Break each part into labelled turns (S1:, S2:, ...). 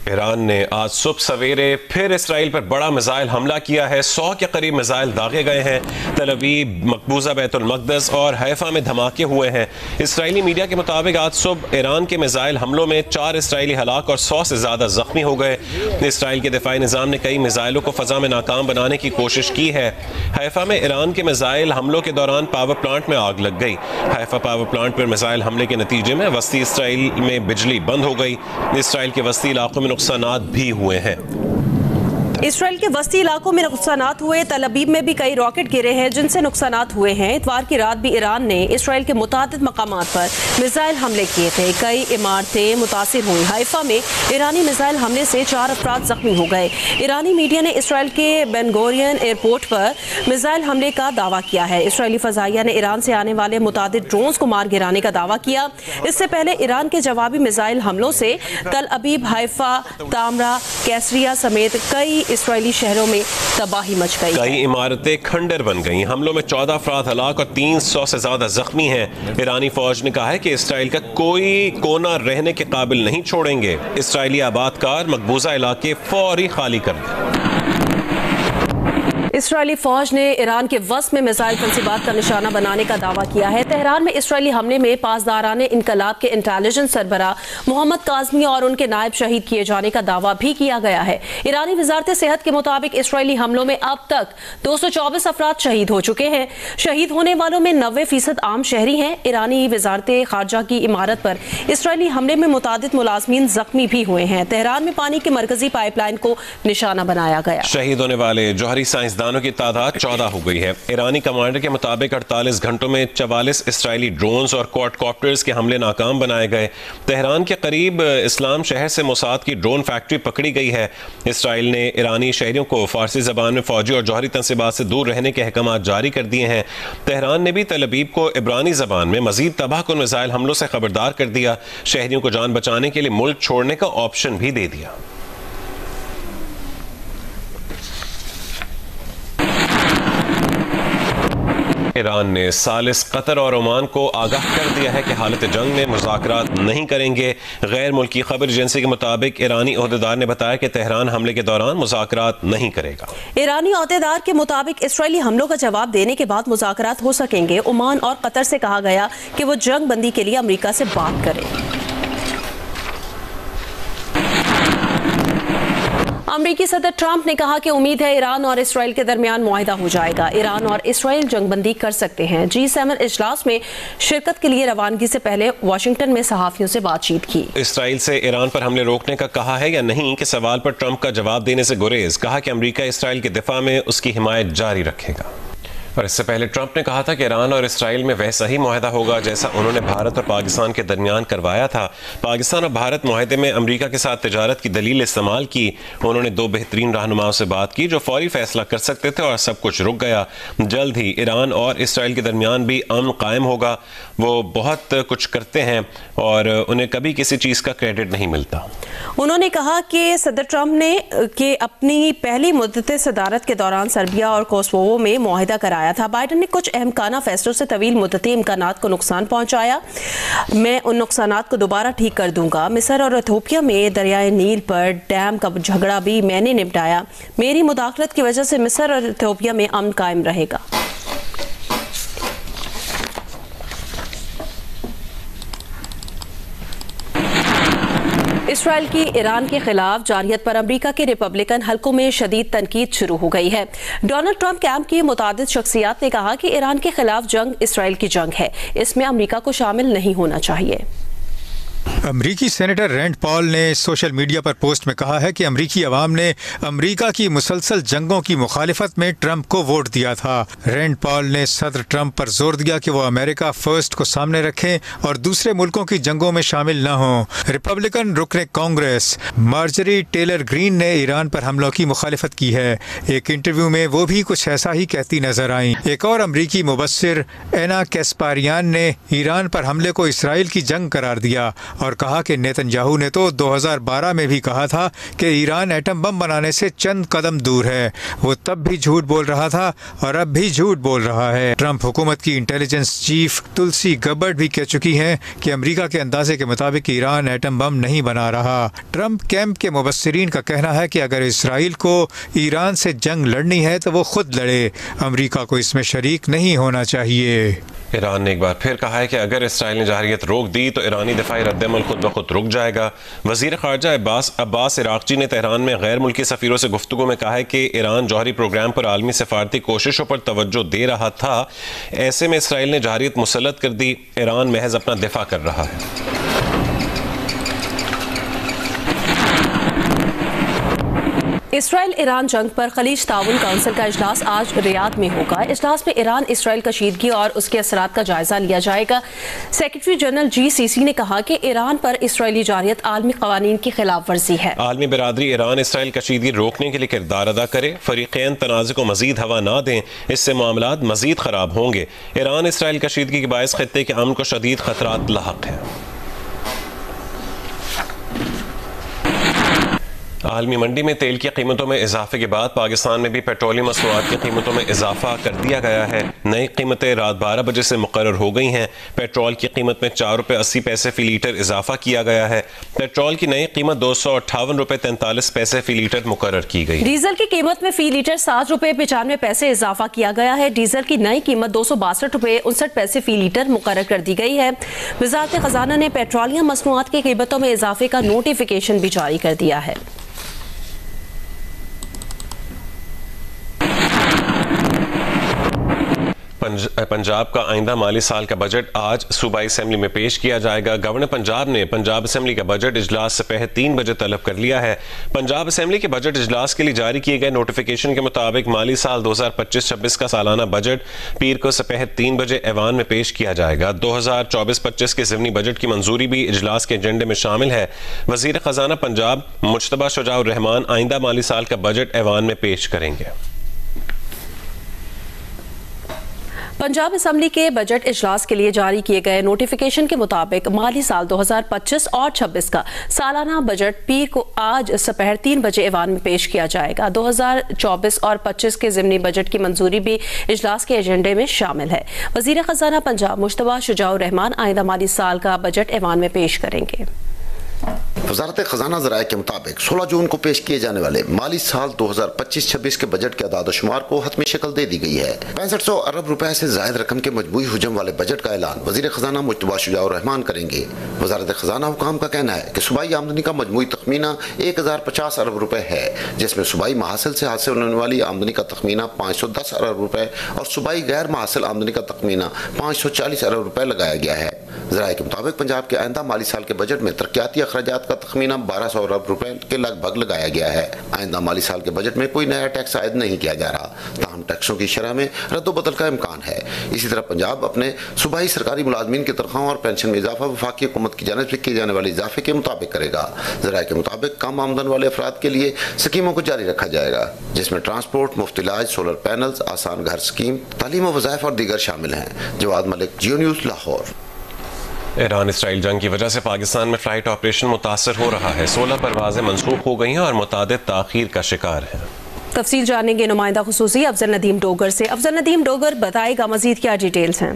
S1: Iran ने आज सुबह सवेरे फिर इसराइल पर बड़ा मिसाइल हमला किया है। 100 के करीब मिसाइल दागे गए हैं। तल अवीव, मकबूजा, बैतुल मक़दस और हैफा में धमाके हुए हैं। इसराइली मीडिया के मुताबिक आज सुबह ईरान के मिसाइल हमलों में 4 इसराइली हलाक और 100 से ज़्यादा जख्मी हो गए। इसराइल के दिफाई निज़ाम ने कई मिसाइलों को फ़ज़ा में नाकाम बनाने की कोशिश की है। हैफा में ईरान के मिसाइल हमलों के दौरान पावर प्लांट में आग लग गई। हैफा पावर प्लांट पर मिसाइल हमले के नतीजे में वस्ती इसराइल में बिजली बंद हो गई। इसराइल के वस्ती इलाकों में नुकसानात भी हुए हैं।
S2: इसराइल के वस्ती इलाकों में नुकसानात हुए। तल अवीव में भी कई रॉकेट गिरे हैं जिनसे नुकसानात हुए हैं। इतवार की रात भी ईरान ने इसराइल के मुतादिद मकामात पर मिसाइल हमले किए थे। कई इमारतें मुतासिर हुई। हैफा में ईरानी मिसाइल हमले से 4 अफराद जख्मी हो गए। ईरानी मीडिया ने इसराइल के बेन गोरियन एयरपोर्ट पर मिसाइल हमले का दावा किया है। इसराइली फजाइया ने ईरान से आने वाले मुतादिद ड्रोन्स को मार गिराने का दावा किया। इससे पहले ईरान के जवाबी मिसाइल हमलों से तल अवीव, हैफा, तामरा, कैसरिया समेत कई इसराइली शहरों में तबाही मच गई।
S1: कई इमारतें खंडर बन गई। हमलों में 14 अफराद हलाक और 300 से ज्यादा जख्मी हैं। ईरानी फौज ने कहा है कि इसराइल का कोई कोना रहने के काबिल नहीं छोड़ेंगे। इसराइली आबादकार मकबूजा इलाके फौरी खाली कर दें।
S2: इसराइली फौज ने ईरान के वस्त में मिसाइल तंसीबात का निशाना बनाने का दावा किया है। तेहरान में इसराइली हमले में पासदाराने इनकलाब के इंटेलिजेंस सरबरा मोहम्मद काज़मी और उनके नायब शहीद किए जाने का दावा भी किया गया है। ईरानी वजारत सेहत के मुताबिक इसराइली हमलों में अब तक 224 अफराद शहीद हो चुके हैं। शहीद होने वालों में 90% आम शहरी हैं। ईरानी वजारत खारजा की इमारत पर इसराइली हमले में मुतादिद मुलाजमीन जख्मी भी हुए हैं। तेहरान में पानी की मरकजी पाइपलाइन को निशाना बनाया गया।
S1: शहीद होने वाले जौहरी साइंसदानों की तादाद 14 हो गई है। ईरानी कमांडर के मुताबिक 48 घंटों में 44 इसराइली ड्रोन्स और क्वाडकॉप्टर्स के हमले नाकाम बनाए गए। तेहरान के करीब इस्लाम शहर से मोसाद की ड्रोन फैक्ट्री पकड़ी गई है। इसराइल ने ईरानी शहरियों को फारसी जबान में फौजी और जौहरी तंसीबात से दूर रहने के अहकाम जारी कर दिए हैं। तेहरान ने भी तल अवीव को इब्रानी जबान में मजीद तबाहकुन मिसाइल हमलों से खबरदार कर दिया। शहरियों को जान बचाने के लिए मुल्क छोड़ने का ऑप्शन भी दे दिया। ईरान ने सालिस कतर और ओमान को आगाह कर दिया है कि हालत जंग में मुज़ाकरात नहीं करेंगे। गैर मुल्की खबर एजेंसी के मुताबिक ईरानी ओहदेदार ने बताया कि तेहरान हमले के दौरान मुज़ाकरात नहीं करेगा।
S2: ईरानी ओहदेदार के मुताबिक इसराइली हमलों का जवाब देने के बाद मुज़ाकरात हो सकेंगे। ओमान और कतर से कहा गया कि वो जंग बंदी के लिए अमेरिका से बात करें। अमेरिकी सदर ट्रंप ने कहा कि उम्मीद है ईरान और इसराइल के दरमियान मुआहिदा हो जाएगा। ईरान और इसराइल जंगबंदी कर सकते हैं। G7 इजलास में शिरकत के लिए रवानगी से पहले वाशिंगटन में सहाफियों से बातचीत की।
S1: इसराइल से ईरान पर हमले रोकने का कहा है या नहीं के सवाल पर ट्रंप का जवाब देने से गुरेज। कहा कि अमेरिका इसराइल के दिफा में उसकी हिमायत जारी रखेगा। और इससे पहले ट्रंप ने कहा था कि ईरान और इसराइल में वैसा ही मुआहिदा होगा जैसा उन्होंने भारत और पाकिस्तान के दरमियान करवाया था। पाकिस्तान और भारत मुआहिदे में अमेरिका के साथ तिजारत की दलील इस्तेमाल की। उन्होंने 2 बेहतरीन रहनुमाओं से बात की जो फौरी फैसला कर सकते थे और सब कुछ रुक गया। जल्द ही ईरान और इसराइल के दरमियान भी अमन कायम होगा। वो बहुत कुछ करते हैं और उन्हें कभी किसी चीज़ का क्रेडिट नहीं मिलता।
S2: उन्होंने कहा कि सदर ट्रंप ने अपनी पहली मुद्दत सदारत के दौरान सर्बिया और कोसोवो में मुआहिदा कराया था। बाइडन ने कुछ अहमकाना फैसलों से तवील मुद्दती इम्कानात को नुकसान पहुंचाया। मैं उन नुकसानात को दोबारा ठीक कर दूंगा। मिस्र और इथियोपिया में दरियाए नील पर डैम का झगड़ा भी मैंने निपटाया। मेरी मुदाखलत की वजह से मिस्र और इथियोपिया में अमन कायम रहेगा। इसराइल की ईरान के खिलाफ जारियत पर अमेरिका के रिपब्लिकन हलकों में शदीद तनकीद शुरू हो गई है। डोनाल्ड ट्रंप कैंप की मुतादिद शख्सियात ने कहा कि ईरान के खिलाफ जंग इसराइल की जंग है, इसमें अमेरिका को शामिल नहीं होना चाहिए।
S3: अमरीकी सेनेटर रैंड पॉल ने सोशल मीडिया पर पोस्ट में कहा है कि अमरीकी अवाम ने अमरीका की मुसलसल जंगों की मुखालिफत में ट्रंप को वोट दिया था। रैंड पॉल ने सदर ट्रंप पर जोर दिया कि वो अमेरिका फर्स्ट को सामने रखें और दूसरे मुल्कों की जंगों में शामिल न हों। रिपब्लिकन रुकने कांग्रेस मार्जरी टेलर ग्रीन ने ईरान पर हमलों की मुखालिफत की है। एक इंटरव्यू में वो भी कुछ ऐसा ही कहती नजर आई। एक और अमरीकी मुबस्सिर एना कैस्पारियान ने ईरान पर हमले को इसराइल की जंग करार दिया। और कहा कि नेतन्याहू ने तो 2012 में भी कहा था कि ईरान एटम बम बनाने से चंद कदम दूर है। वो तब भी झूठ बोल रहा था और अब भी झूठ बोल रहा है। ट्रंप हुकूमत की इंटेलिजेंस चीफ तुलसी गबर्ड भी कह चुकी हैं कि अमेरिका के अंदाजे के मुताबिक ईरान एटम बम नहीं बना रहा। ट्रंप कैंप के मुबस्सिरीन का कहना है कि अगर इसराइल को ईरान से जंग लड़नी है तो वो खुद लड़े, अमेरिका को इसमें शरीक नहीं होना चाहिए।
S1: ईरान ने एक बार फिर कहा है कि अगर इसराइल ने जारहियत रोक दी तो ईरानी दिफाई रद्दअमल खुद ब खुद रुक जाएगा। वज़ीर ख़ारजा अब्बास इराक़ची ने तेहरान में गैर मुल्की सफ़ीरों से गुफ्तगू में कहा है कि ईरान जौहरी प्रोग्राम पर आलमी सफारती कोशिशों पर तवज्जो दे रहा था, ऐसे में इसराइल ने जारहियत मुसल्लत कर दी। ईरान महज अपना दिफा कर रहा है।
S2: इसराइल ईरान जंग पर खलीज ताउन काउंसिल का इजलास आज रियाद में होगा। इजलास में ईरान इसराइल कशीदगी और उसके असरात का जायजा लिया जाएगा। सेक्रेटरी जनरल GCC ने कहा कि ईरान पर इसराइली जारहियत आलमी कवानीन की खिलाफ वर्जी है।
S1: आलमी बिरादरी ईरान इसराइल कशीदगी रोकने के लिए किरदार अदा करे, फरीक़ैन तनाज़े को मजीद हवा ना दें, इससे मामलात मजीद खराब होंगे। ईरान इसराइल कशीदगी के बायस खित्ते के अमन को शदीद खतरात लाहक है। आलमी मंडी में तेल की कीमतों में इजाफे के बाद पाकिस्तान में भी पेट्रोलियम मसनूआत की कीमतों में इजाफा कर दिया गया है। नई कीमतें रात 12 बजे से मुकर्रर हो गई हैं। पेट्रोल की कीमत में 4 रुपये 80 पैसे फ़ी लीटर इजाफा किया गया है। पेट्रोल की नई कीमत 258 रुपये 43 पैसे फ़ी लीटर मुकर्रर की गई।
S2: डीजल की कीमत में फ़ी लीटर 7 रुपये 95 पैसे इजाफा किया गया है। डीजल की नई कीमत 262 रुपये 59 पैसे फ़ी लीटर मुकर्रर कर दी गई है। वज़ारत ख़जाना ने पेट्रोलियम मसनूआत की कीमतों में इजाफे का नोटिफिकेशन भी जारी कर दिया है।
S1: पंजाब का आइंदा माली साल का बजट आज सूबाई असेंबली में पेश किया जाएगा। गवर्नर पंजाब ने पंजाब असेंबली का बजट इजलास से पहले 3 बजे तलब कर लिया है। पंजाब असेंबली के बजट इजलास के लिए जारी किए गए नोटिफिकेशन के मुताबिक माली साल 2025-26 का सालाना बजट पीर को सपहर 3 बजे ऐवान में पेश किया जाएगा। 2024-25 के ज़िमनी बजट की मंजूरी भी इजलास के एजेंडे में शामिल है। वज़ीर ख़जाना पंजाब मुज्तबा शुजाउर रहमान आइंदा माली साल का बजट ऐवान में पेश करेंगे।
S2: पंजाब असेंबली के बजट इजलास के लिए जारी किए गए नोटिफिकेशन के मुताबिक माली साल 2025 और 26 का सालाना बजट पीर को आज सपहर 3 बजे ऐवान में पेश किया जाएगा। 2024 और 25 के ज़िमनी बजट की मंजूरी भी इजलास के एजेंडे में शामिल है। वज़ीर ख़जाना पंजाब मुज्तबा शुजाउर रहमान आइंदा माली साल का बजट ऐवान में पेश करेंगे।
S4: वज़ारत ख़जाना ज़राए के मुताबिक 16 जून को पेश किए जाने वाले माली साल 2025-26 के बजट के अदाद शुमार को हतमी शक्ल दे दी गई है। 6500 अरब रुपए से ज़ायद रकम के मजमूई हुजम वाले बजट का ऐलान वज़ीर ख़जाना मुज्तबा शुजाउर रहमान करेंगे। वज़ारत ख़जाना हुकाम का कहना है कि सूबाई आमदनी का मजमूई तखमीना 1050 अरब रुपए है, जिसमें सूबाई महासिल से हासिल होने वाली आमदनी का तखमीना 510 अरब रुपए और सूबाई गैर महासिल आमदनी का तखमीना 540 अरब रुपए लगाया गया है। ज़राए के मुताबिक पंजाब के आइंदा माली साल के बजट में तरक्याती अखराजात का तखमीना 1200 अरब रुपए के लगभग लगाया गया है। आइंदा माली साल के बजट में कोई नया टैक्स आयद नहीं किया जा रहा, ताहम टैक्सों की शरह में रद्दोबदल का इम्कान है। इसी तरह पंजाब अपने सूबाई सरकारी मुलाजमीन की तनख्वाहों और पेंशन में इजाफा वफाकी हुकूमत की जानिब से किए जाने वाले इजाफे के मुताबिक करेगा। ज़राए के मुताबिक कम आमदन वाले अफराद के लिए स्कीमों को जारी रखा जाएगा, जिसमें ट्रांसपोर्ट, मुफ्त इलाज, सोलर पैनल्स, आसान घर स्कीम, तालीम व वज़ाइफ और दीगर शामिल हैं। जवाद मलिक, जियो न्यूज़, लाहौर।
S1: ईरान इसराइल जंग की वजह से पाकिस्तान में फ्लाइट ऑपरेशन मुतासर हो रहा है। 16 परवाजें मनसूख हो गई हैं और मुतादिद ताखीर का शिकार है।
S2: तफसील जानेंगे नुमाइंदा खुसूसी अफजल नदीम डोगर से। अफजल नदीम डोगर, बताएगा मजीद क्या डिटेल्स हैं?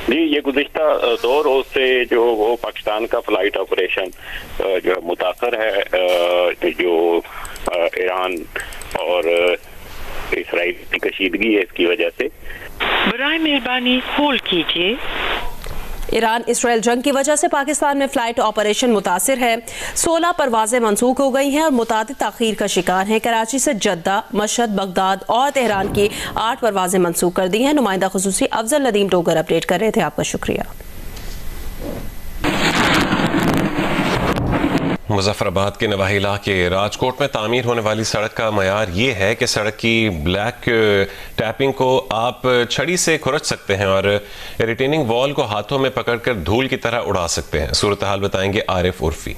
S5: जी, ये गुज़िश्ता 2 रोज से जो वो पाकिस्तान का फ्लाइट ऑपरेशन जो मुतासर है, जो ईरान और इसराइल की कशीदगी है, इसकी वजह से।
S6: बराए मेहरबानी होल्ड कीजिए।
S2: ईरान इसराइल जंग की वजह से पाकिस्तान में फ्लाइट ऑपरेशन मुतासिर है। 16 परवाजें मनसूख हो गई हैं और मुतादिद ताखीर का शिकार हैं। कराची से जद्दा, मशहद, बगदाद और तेहरान की 8 परवाजें मनसूख कर दी हैं। नुमाइंदा खुसूसी अफजल नदीम डोगर अपडेट कर रहे थे, आपका शुक्रिया।
S1: मुजफ्फराबाद के नवाही इलाके राजकोट में तामीर होने वाली सड़क का मयार ये है कि सड़क की ब्लैक टैपिंग को आप छड़ी से खुरच सकते हैं और रिटेनिंग वॉल को हाथों में पकड़कर धूल की तरह उड़ा सकते हैं। सूरत हाल बताएंगे आरिफ उर्फी।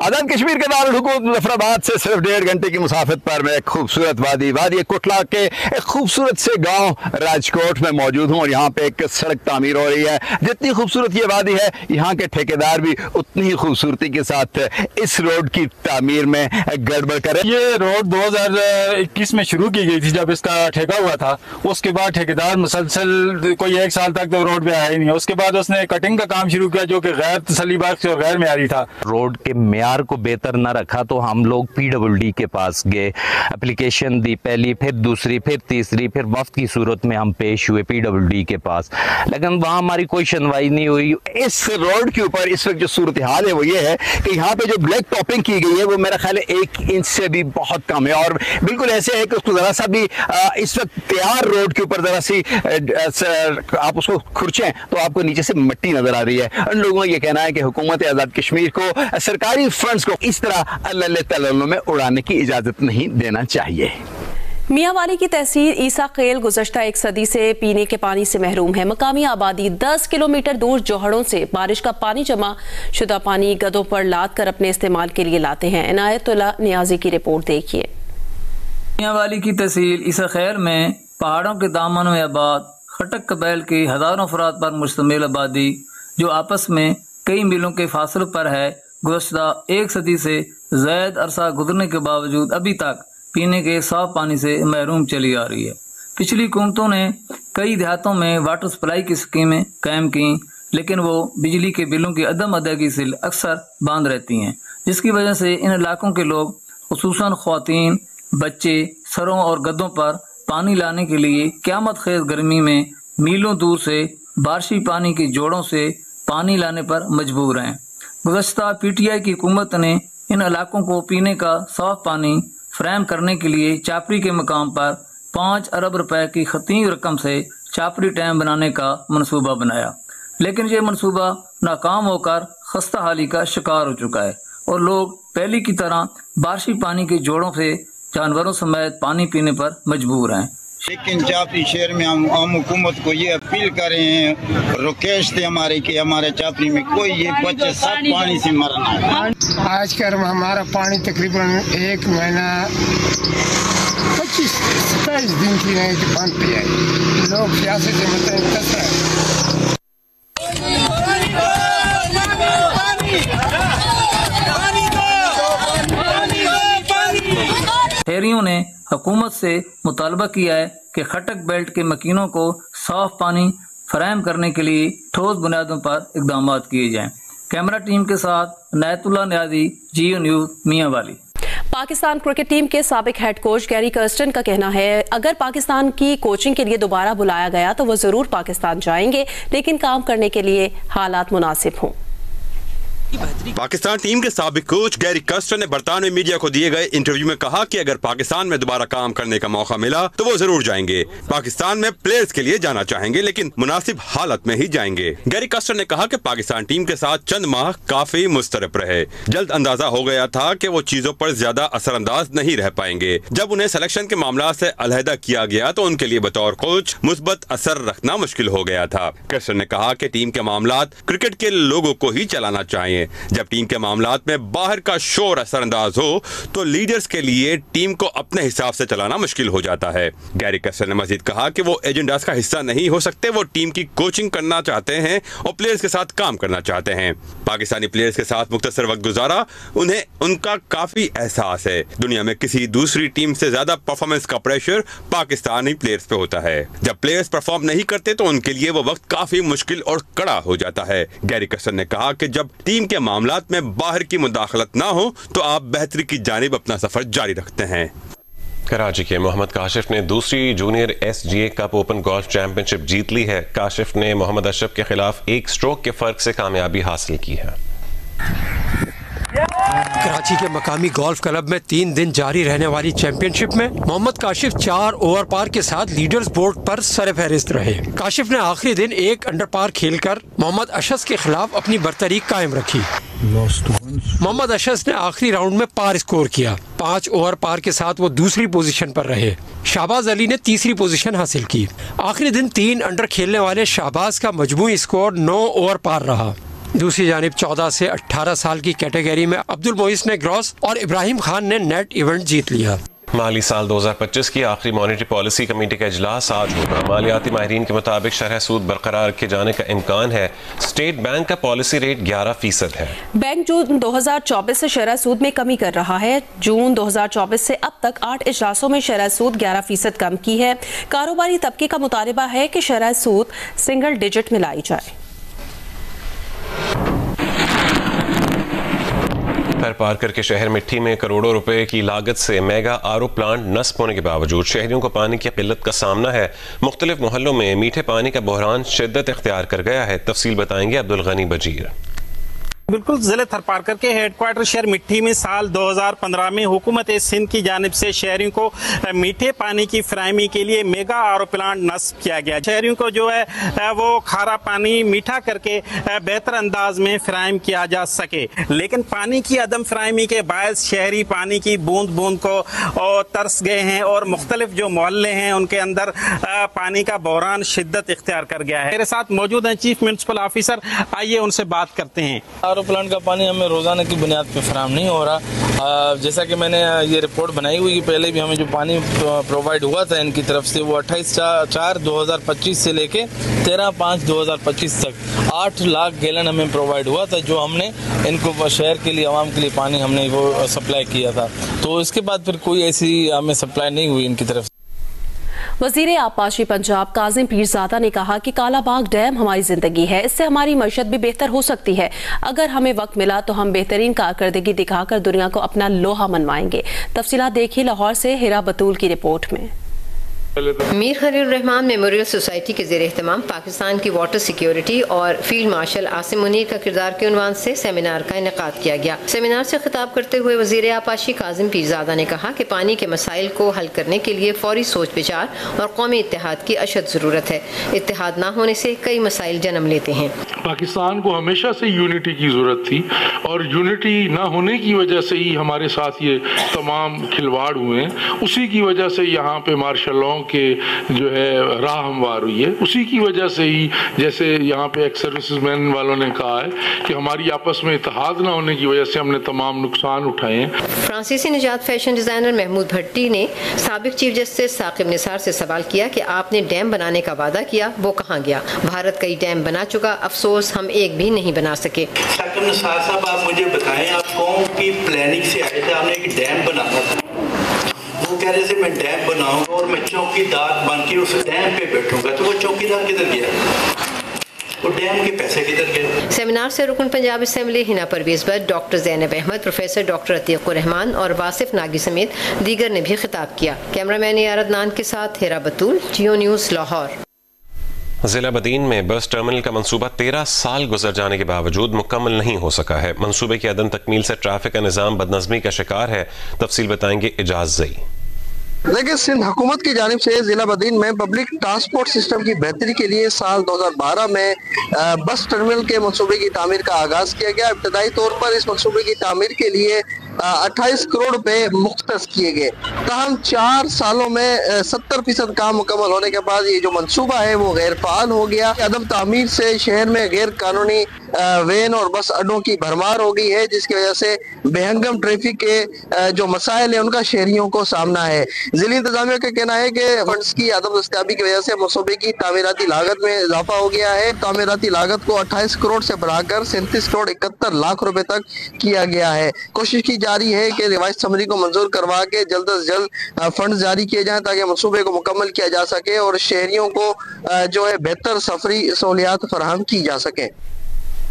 S7: आज़ाद कश्मीर के दारुल हुकूमत मुजफ्फराबाद से सिर्फ 1.5 घंटे की मुसाफत पर मैं एक खूबसूरत वादी कोटला के एक खूबसूरत से गांव राजकोट में मौजूद हूं और यहाँ पे एक सड़क तामीर हो रही है। जितनी खूबसूरत ये वादी है, यहाँ के ठेकेदार भी उतनी ही खूबसूरती के साथ इस रोड की तामीर में गड़बड़ करे।
S8: ये रोड 2021 में शुरू की गई थी जब इसका ठेका हुआ था। उसके बाद ठेकेदार मुसलसल कोई 1 साल तक तो रोड पे आया ही नहीं। उसके बाद उसने कटिंग का काम शुरू किया जो कि गैर तसल्ली बख्श और गैर मेयारी था।
S9: रोड के मेयार को बेहतर न रखा तो हम लोग PWD के पास गए, एप्लीकेशन दी, पहली फिर दूसरी फिर तीसरी, फिर वफ्त की सूरत में हम पेश हुए PWD के पास, लेकिन वहाँ हमारी कोई सुनवाई नहीं हुई।
S7: इस रोड के ऊपर इस वक्त जो सूरत हाल है वो ये है कि यहाँ पे जो ब्लैक टॉपिंग की गई है वो मेरा ख्याल है 1 इंच से भी बहुत कम है और बिल्कुल ऐसे है कि उसको जरा सा भी इस वक्त तैयार रोड के ऊपर जरा सी आप उसको खुरचें तो आपको नीचे से मिट्टी नजर आ रही है। उन लोगों का ये कहना है कि हुकूमत आज़ाद कश्मीर को सरकारी फंड्स को इस तरह अल्लल तल्लल में उड़ाने की इजाजत नहीं देना चाहिए।
S2: मियांवाली की तहसील ईसा खेल गुज़श्ता 1 सदी से पीने के पानी से महरूम है। मकामी आबादी 10 किलोमीटर दूर जोहड़ों से बारिश का पानी जमा शुदा पानी गदों पर लाद कर अपने इस्तेमाल के लिए लाते हैं। इनायतुल्लाह नियाजी की रिपोर्ट देखिए।
S10: मियांवाली की तहसील ईसा खेल में पहाड़ों के दामन में आबाद खटक कबैल की हजारों अफराद पर मुश्तमिल आबादी जो आपस में कई मीलों के फासलों पर है, गुज़श्ता 1 सदी से ज़ायद अरसा गुजरने के बावजूद अभी तक पीने के साफ पानी से महरूम चली आ रही है। पिछली हुकूमतों ने कई देहातों में वाटर सप्लाई की स्कीमें कायम की, लेकिन वो बिजली के बिलों की अदम अदायगी से अक्सर बांध रहती हैं, जिसकी वजह से इन इलाकों के लोग खुसूसन ख्वातीन, बच्चे सरों और गद्दों पर पानी लाने के लिए क़यामत खेज गर्मी में मीलों दूर से बारिशी पानी के जोड़ों से पानी लाने पर मजबूर हैं। गुज़श्ता PTI की हुकूमत ने इन इलाकों को पीने का साफ पानी फराहम करने के लिए चापरी के मकाम पर 5 अरब रुपए की खतीम रकम से चापरी डैम बनाने का मनसूबा बनाया, लेकिन ये मनसूबा नाकाम होकर खस्ता हाली का शिकार हो चुका है और लोग पहले की तरह बारिशी पानी के जोड़ों से जानवरों समेत पानी पीने पर मजबूर हैं।
S11: लेकिन चापरी शहर में हम हुकूमत को ये अपील कर रहे हैं, रुकेश थे हमारे कि हमारे चापरी में कोई ये बच्चे सब पानी से मरना है।
S12: आजकल हमारा पानी तकरीबन 1 महीना 25-27 दिन की नहीं दुकान पे है। लोग सियासत से मतलब कस रहे हैं।
S10: शहरियों ने हुकूमत से मुतालबा किया है कि खटक बेल्ट के मकीनों को साफ पानी फराहम करने के लिए ठोस बुनियादों पर इकदाम किए जाएं। कैमरा टीम के साथ Inayatullah Niazi, GO news, Mianwali.
S2: Pakistan cricket team के साबिक हेड कोच गैरी कर्स्टन का कहना है, अगर पाकिस्तान की कोचिंग के लिए दोबारा बुलाया गया तो वो जरूर पाकिस्तान जाएंगे, लेकिन काम करने के लिए हालात मुनासिब हों।
S13: पाकिस्तान टीम के साबिक कोच गैरी कर्स्टन ने बरतानवी मीडिया को दिए गए इंटरव्यू में कहा कि अगर पाकिस्तान में दोबारा काम करने का मौका मिला तो वो जरूर जाएंगे। पाकिस्तान में प्लेयर्स के लिए जाना चाहेंगे, लेकिन मुनासिब हालत में ही जाएंगे। गैरी कर्स्टन ने कहा कि पाकिस्तान टीम के साथ चंद माह काफी मुस्तरब रहे। जल्द अंदाजा हो गया था कि वो चीजों पर ज्यादा असरअंदाज नहीं रह पाएंगे। जब उन्हें सिलेक्शन के मामला से अलहदा किया गया तो उनके लिए बतौर कोच मुस्बत असर रखना मुश्किल हो गया था। कर्स्टन ने कहा कि टीम के मामलात क्रिकेट के लोगों को ही चलाना चाहिए। जब टीम के मामलात में बाहर का शोर असरअंदाज हो तो लीडर्स के लिए टीम को अपने हिसाब से चलाना मुश्किल हो जाता है। गैरी कर्स्टन ने मजीद कहा कि वो एजेंडास का हिस्सा नहीं हो सकते, वो टीम की कोचिंग करना चाहते हैं और प्लेयर्स के साथ काम करना चाहते हैं। पाकिस्तानी प्लेयर्स के साथ मुख्तसर वक्त गुजारा, उन्हें उनका काफी एहसास है। दुनिया में किसी दूसरी टीम से ज्यादा परफॉर्मेंस का प्रेशर पाकिस्तानी प्लेयर्स पे होता है। जब प्लेयर्स परफॉर्म नहीं करते तो उनके लिए वो वक्त काफी मुश्किल और कड़ा हो जाता है। गैरी कर्स्टन ने कहा कि जब टीम के मामलात में बाहर की मुदाखलत ना हो तो आप बेहतरी की जानिब अपना सफर जारी रखते हैं।
S1: कराची के मोहम्मद काशिफ ने दूसरी junior SGA cup open golf championship जीत ली है। काशिफ ने मोहम्मद अशरफ के खिलाफ 1 स्ट्रोक के फर्क से कामयाबी हासिल की है।
S14: कराची के मकामी गोल्फ क्लब में 3 दिन जारी रहने वाली चैंपियनशिप में मोहम्मद काशिफ 4 ओवर पार के साथ लीडर्स बोर्ड पर सरफहरिस्त रहे। काशिफ ने आखिरी दिन 1 अंडर पार खेलकर मोहम्मद अशस के खिलाफ अपनी बरतरी कायम रखी। मोहम्मद अशस ने आखिरी राउंड में पार स्कोर किया। 5 ओवर पार के साथ वो दूसरी पोजीशन पर रहे। शाहबाज अली ने तीसरी पोजीशन हासिल की। आखिरी दिन 3 अंडर खेलने वाले शाहबाज का मजमूई स्कोर 9 ओवर पार रहा। दूसरी जानिब 14 से 18 साल की कैटेगरी में अब्दुल मोइस ने ग्रॉस और इब्राहिम खान ने नेट इवेंट जीत लिया।
S1: माली साल 2025 की आखिरी मॉनेटरी पॉलिसी कमेटी का इजलास आज होगा। मालियाती माहिरीन के मुताबिक शरह सूद बरकरार रखे जाने का इम्कान है। स्टेट बैंक का पॉलिसी रेट 11% है।
S2: बैंक जून 2024 से शरह सूद में कमी कर रहा है। जून 2024 से अब तक 8 इजलासों में शरह सूद 11% कम की है। कारोबारी तबके का मुतालबा है कि शरह सूद सिंगल डिजिट में लाई जाए।
S1: पारकर के शहर मिट्टी में करोड़ों रुपए की लागत से मेगा आरओ प्लांट नस्ब होने के बावजूद शहरियों को पानी की किल्लत का सामना है। मुख्तलिफ मोहल्लों में मीठे पानी का बहरान शिद्दत इख्तियार कर गया है। तफसील बताएंगे अब्दुल गनी बजीर।
S15: बिल्कुल जिले थरपारकर के हेडक्वार्टर शहर मिट्टी में साल 2015 में हुकूमत सिंध की जानिब से शहरियों को मीठे पानी की फराहमी के लिए मेगा आरओ प्लांट नस्ब किया गया। शहरियों को जो है वो खारा पानी मीठा करके बेहतर अंदाज में फराहम किया जा सके, लेकिन पानी की अदम फराहमी के बायस शहरी पानी की बूंद बूंद को तरस गए हैं और मुख्तलिफ जो मोहल्ले हैं उनके अंदर पानी का बहरान शिद्दत इख्तियार कर गया है। मेरे साथ मौजूद हैं चीफ म्युनिसिपल ऑफिसर, आइए उनसे बात करते हैं।
S16: प्लांट का पानी हमें रोजाना की बुनियाद पे फराहम नहीं हो रहा। जैसा कि मैंने ये रिपोर्ट बनाई हुई कि पहले भी हमें जो पानी प्रोवाइड हुआ था इनकी तरफ से वो 28/4/2025 से लेके 13/5/2025 तक 8 लाख गैलन हमें प्रोवाइड हुआ था, जो हमने इनको शहर के लिए आवाम के लिए पानी हमने वो सप्लाई किया था। तो इसके बाद फिर कोई ऐसी हमें सप्लाई नहीं हुई इनकी तरफ से।
S2: वज़ीर आबपाशी पंजाब काजिम पीरज़ादा ने कहा कि कालाबाग डैम हमारी जिंदगी है, इससे हमारी मईशत भी बेहतर हो सकती है। अगर हमें वक्त मिला तो हम बेहतरीन कारकर्दगी दिखाकर दुनिया को अपना लोहा मनवाएंगे। तफसीलात देखिए लाहौर से हिरा बतूल की रिपोर्ट में।
S17: मीर खलील रहमान मेमोरियल सोसाइटी के ज़ेर एहतमाम पाकिस्तान की वाटर सिक्योरिटी और फील्ड मार्शल आसिम मुनीर का किरदार के उन्वान से सेमिनार का इनेकाद किया गया। सेमिनार से खिताब करते हुए वज़ीर आबपाशी काजिम पीरज़ादा ने कहा कि पानी के मसाइल को हल करने के लिए फौरी सोच विचार और कौमी इत्तेहाद की अशद ज़रूरत है। इत्तेहाद न होने से कई मसाइल जन्म लेते हैं।
S18: पाकिस्तान को हमेशा से यूनिटी की ज़रूरत थी और यूनिटी न होने की वजह से ही हमारे साथ ये तमाम खिलवाड़ हुए हैं। उसी की वजह से यहाँ पे मार्शल लॉ के जो है राह हमवार हुई है। उसी की वजह से ही जैसे यहाँ पे एक्स सर्विसमैन वालों ने कहा है कि हमारी आपस में इत्तेहाद न होने की वजह से हमने तमाम नुकसान उठाए हैं।
S17: फ्रांसीसी निजात फैशन डिजाइनर महमूद भट्टी ने साबिक चीफ जस्टिस साकिब निसार से सवाल किया कि आपने डैम बनाने का वादा किया, वो कहाँ गया? भारत कई डैम बना चुका, अफसोस हम एक भी नहीं बना सके।
S19: साकिब निसार साहब, आप मुझे बताएं, आप कौन की प्लानिंग से आए थे? आपने एक डैम बनाना था, वो कह रहे थे मैं डैम बनाऊंगा और मैं चौकीदार बन के उस डैम पे बैठूंगा, तो वो चौकीदार किधर गया? वो डैम के पैसे किधर गए? सेमिनार से रुकन Punjab assembly Hina Pervez Bhatt, doctor Zainab Ahmad, professor doctor Atiq Rehman और वासिफ नागी समेत दीगर ने भी खिताब किया। कैमरामैन यार अदनान के साथ हिरा बतूल, जियो न्यूज़ लाहौर।
S1: जिला बदीन में बस टर्मिनल का मंसूबा 13 साल गुजर जाने के बावजूद मुकम्मल नहीं हो सका है। मंसूबे की अदम तकमील से ट्रैफिक का निज़ाम बदनज़मी का शिकार है। तफसील बताएंगे इजाज़ ज़ई।
S20: देखिए, सिंध हुकूमत की जानिब से जिला बदीन में पब्लिक ट्रांसपोर्ट सिस्टम की बेहतरी के लिए साल 2012 में बस टर्मिनल के मंसूबे की तामीर का आगाज किया गया। इब्तदाई तौर पर इस मंसूबे की तामीर के लिए 28 करोड़ रुपए मुख्तस किए गए। ताहम 4 सालों में 70% काम मुकम्मल होने के बाद ये जो मंसूबा है वो गैर फाल हो गया। अदम तामीर से शहर में गैर कानूनी वैन और बस अड्डों की भरमार हो गई है, जिसकी वजह से बेहंगम ट्रैफिक के जो मसाइल है उनका शहरियों को सामना है। जिला इंतजामिया का कहना है कि फंड्स की अदम दस्तयाबी की वजह से मंसूबे की तामीराती लागत में इजाफा हो गया है। तामीराती लागत को 28 करोड़ से बढ़ाकर 37 करोड़ 71 लाख रुपए तक किया गया है। कोशिश की जारी है कि रिवाइज समरी को मंजूर करवा के जल्द अज जल्द फंड जारी किए जाएं ताकि मंसूबे को मुकम्मल किया जा सके और शहरियों को जो है बेहतर सफरी सहूलियात फराहम की जा सके।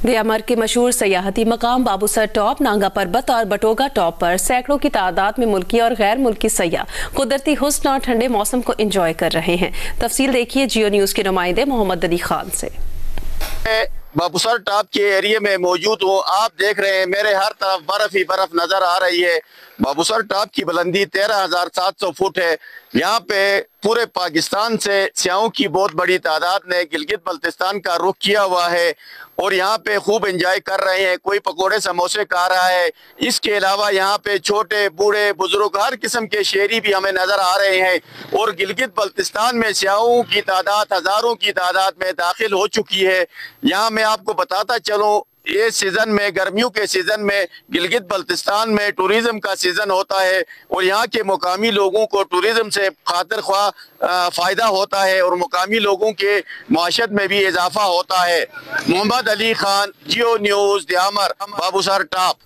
S2: व्यामर के मशहूर सयाहती मकाम बाबूसर टॉप, नांगा पर्बत और बटोगा टॉप पर सैकड़ों की तादाद में मुल्की और गैर मुल्की सयाह कुदरती हुस्न और ठंडे मौसम को एंजॉय कर रहे हैं। तफसील देखिए जियो न्यूज़ के नुमाइंदे मोहम्मद अली खान से।
S21: बाबूसर टॉप के एरिया में मौजूद हूँ। आप देख रहे हैं मेरे हर तरफ बर्फ ही बर्फ नजर आ रही है। बाबूसर टॉप की बुलंदी 13,700 फुट है। यहाँ पे पूरे पाकिस्तान से सियाहों की बहुत बड़ी तादाद ने गिलगित बल्तिस्तान का रुख किया हुआ है और यहाँ पे खूब एंजॉय कर रहे हैं। कोई पकोड़े समोसे खा रहा है। इसके अलावा यहाँ पे छोटे बूढ़े बुजुर्ग हर किस्म के शहरी भी हमें नजर आ रहे हैं और गिलगित बल्तिस्तान में सियाहों की तादाद हजारों की तादाद में दाखिल हो चुकी है। यहाँ मैं आपको बताता चलूँ, ये सीजन में, गर्मियों के सीजन में गिलगित बल्तिस्तान में टूरिज्म का सीजन होता है और यहाँ के मुकामी लोगों को टूरिज्म से खातिर ख्वाह फायदा होता है और मुकामी लोगों के माशत में भी इजाफा होता है। मोहम्मद अली खान, जियो न्यूज़, दियामर, बाबूसर टॉप।